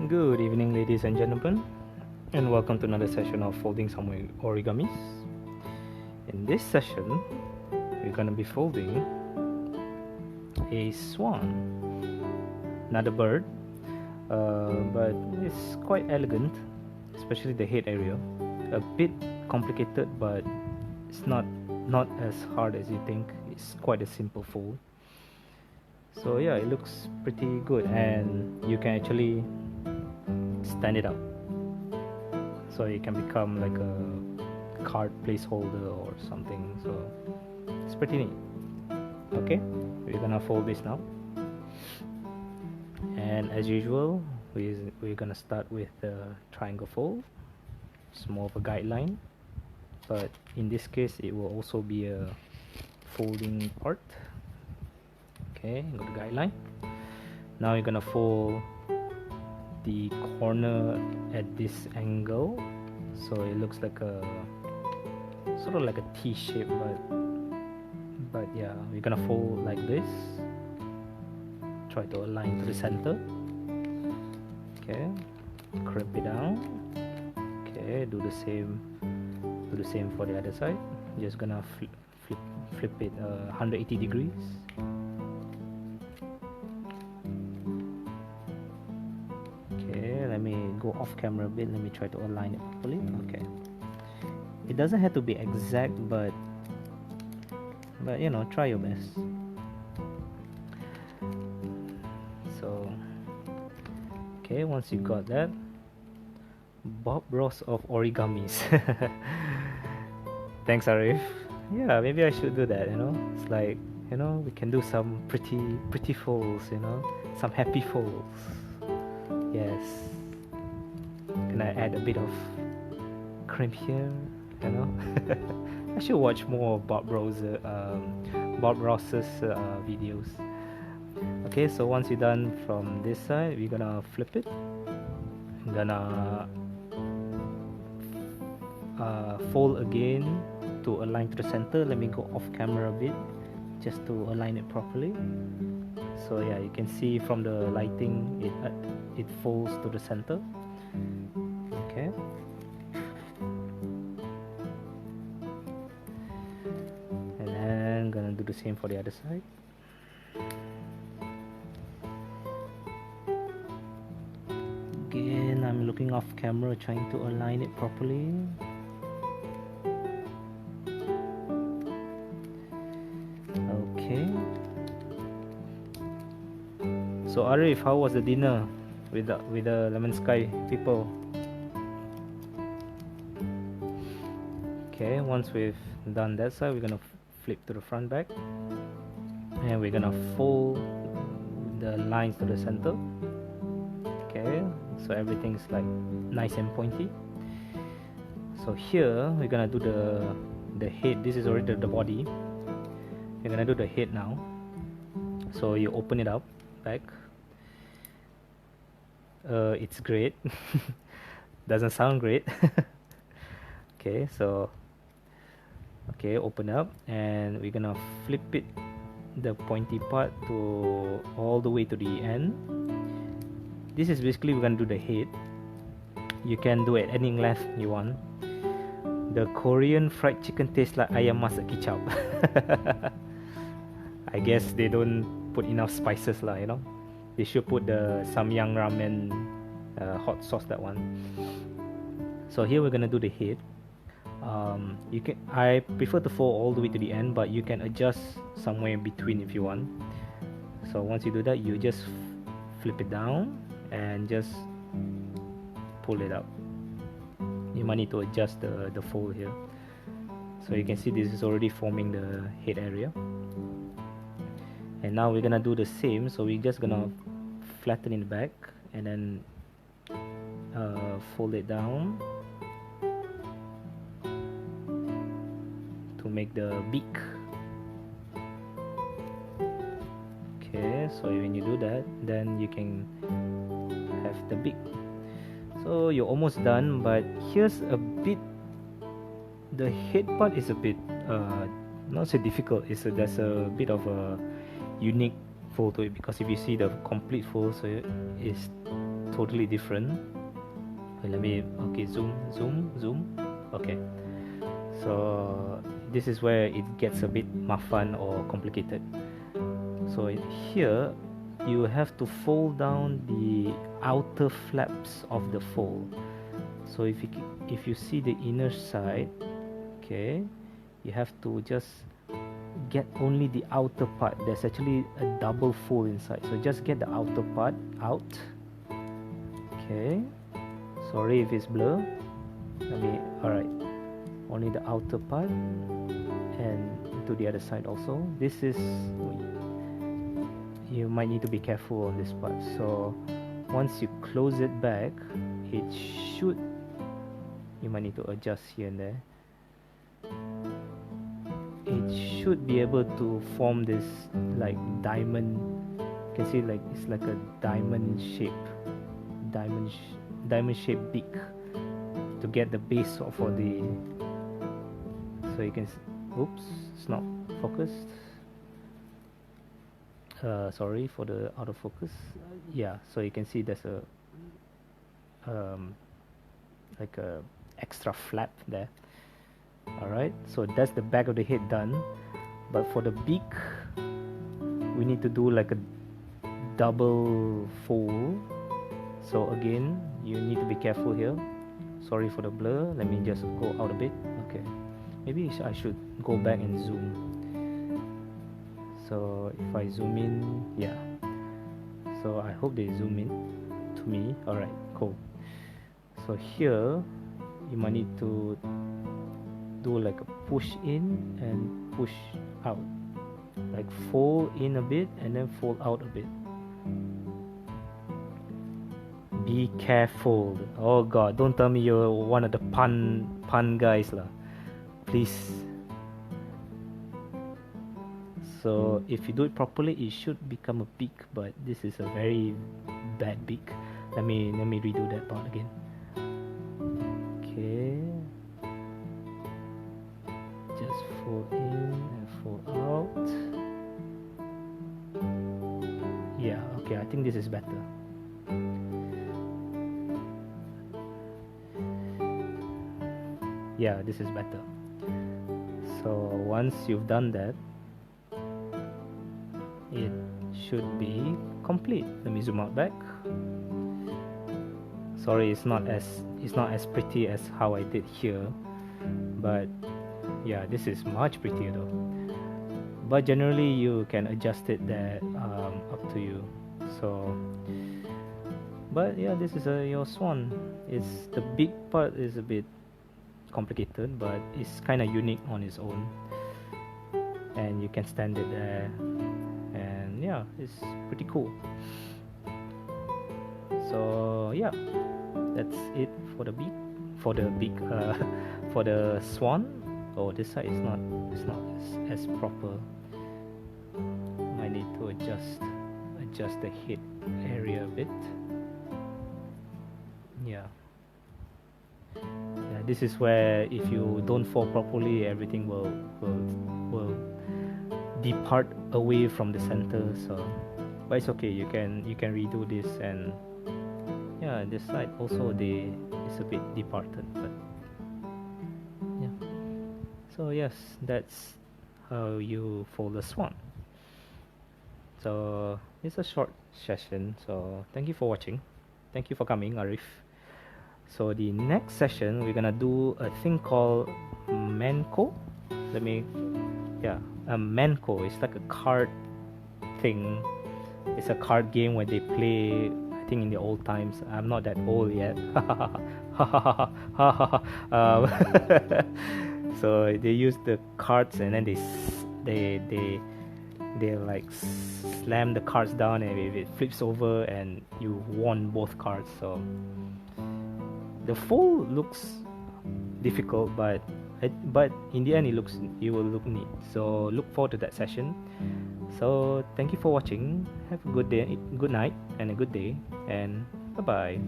Good evening, ladies and gentlemen, and welcome to another session of folding some origamis. In this session, we're going to be folding a swan, not a bird, but it's quite elegant, especially the head area. A bit complicated, but it's not as hard as you think. It's quite a simple fold. So yeah, it looks pretty good, and you can actually stand it up, so it can become like a card placeholder or something. So it's pretty neat. Okay, we're gonna fold this now, and as usual, we're gonna start with the triangle fold. It's more of a guideline, but in this case it will also be a folding part. Okay, go to guideline. Now you're gonna fold the corner at this angle, so it looks like a sort of like a T shape, but yeah, we're gonna fold like this. Try to align to the center. Okay, crimp it down. Okay, do the same for the other side. Just gonna flip it 180 degrees. Let me go off camera a bit. Let me try to align it properly. Okay, it doesn't have to be exact, but you know, try your best. So okay, once you got that, Bob Ross of origamis. Thanks, Arif. Yeah, maybe I should do that. You know, it's like, you know, we can do some pretty folds. You know, some happy folds. Yes. Can I add a bit of crimp here? You know, I should watch more of Bob Ross's videos. Okay, so once you're done from this side, we're gonna flip it. I'm gonna fold again to align to the center. Let me go off camera a bit just to align it properly. So yeah, you can see from the lighting it folds to the center. Okay, and then I'm gonna do the same for the other side. Again, I'm looking off camera, trying to align it properly. Okay. So Arif, how was the dinner with the Lemon Sky people? Okay, once we've done that side, we're gonna flip to the front back, and we're gonna fold the lines to the center. Okay, so everything's like nice and pointy. So here we're gonna do the head. This is already the body. We're gonna do the head now. So you open it up back. It's great. Doesn't sound great. Okay, so okay, open up, and we're gonna flip it, the pointy part, to all the way to the end. This is basically, we're gonna do the head. You can do it any length you want. The Korean fried chicken tastes like ayam masak kicap. I guess they don't put enough spices lah, you know. They should put the samyang ramen hot sauce, that one. So here we're gonna do the head. I prefer to fold all the way to the end, but you can adjust somewhere in between if you want. So once you do that, you just flip it down and just pull it up. You might need to adjust the fold here. So you can see this is already forming the head area. And now we're gonna do the same. So we're just gonna flatten it back and then fold it down to make the beak. Okay, so when you do that, then you can have the beak. So you're almost done, but here's a bit, the head part is a bit not so difficult. There's a bit of a unique fold to it, because if you see the complete fold, so it's totally different. Let me, okay, zoom. Okay, so this is where it gets a bit mafan or complicated. So here you have to fold down the outer flaps of the fold. So if you see the inner side, okay, you have to just get only the outer part. There's actually a double fold inside, so just get the outer part out. Okay, sorry if it's blur. Alright, only the outer part, and to the other side also. This is, you might need to be careful on this part. So once you close it back, it should, you might need to adjust here and there. It should be able to form this like diamond. You can see like it's like a diamond shape, diamond shaped beak to get the base for the. So you can, oops, it's not focused. Sorry for the out of focus. Yeah, so you can see there's a like a extra flap there. Alright, so that's the back of the head done. But for the beak, we need to do like a double fold. So again, you need to be careful here. Sorry for the blur. Let me just go out a bit. Okay, maybe I should go back and zoom. So if I zoom in, yeah. So I hope they zoom in to me. Alright, cool. So here, you might need to do like a push in and push out, like fold in a bit and then fold out a bit. Be careful. Oh god, don't tell me you're one of the pun guys lah, please. So if you do it properly, it should become a beak, but this is a very bad beak. Let me redo that part again. Okay, just fold in and fold out. Yeah, okay, I think this is better. Yeah, this is better. So once you've done that, it should be complete. Let me zoom out back. Sorry, it's not as pretty as how I did here, but yeah, this is much prettier though. But generally you can adjust it there, up to you. So but yeah, this is your swan. It's the big part is a bit complicated, but it's kind of unique on its own, and you can stand it there, and yeah, it's pretty cool. So yeah, that's it for the beak, for the swan. Oh, this side is not as proper. I need to adjust the head area a bit. Yeah, this is where if you don't fold properly, everything will depart away from the center. So but it's okay, you can redo this. And yeah, this side also it's a bit departed, but yeah. So yes, that's how you fold the swan. So it's a short session, so thank you for watching. Thank you for coming, Arif. So the next session we're gonna do a thing called Manco. Manco. It's like a card thing. It's a card game where they play, I think in the old times. I'm not that old yet. So they use the cards and then they like slam the cards down, and it flips over and you won both cards. So the fold looks difficult, but in the end it will look neat. So look forward to that session. So thank you for watching. Have a good day, good night, and a good day, and bye bye.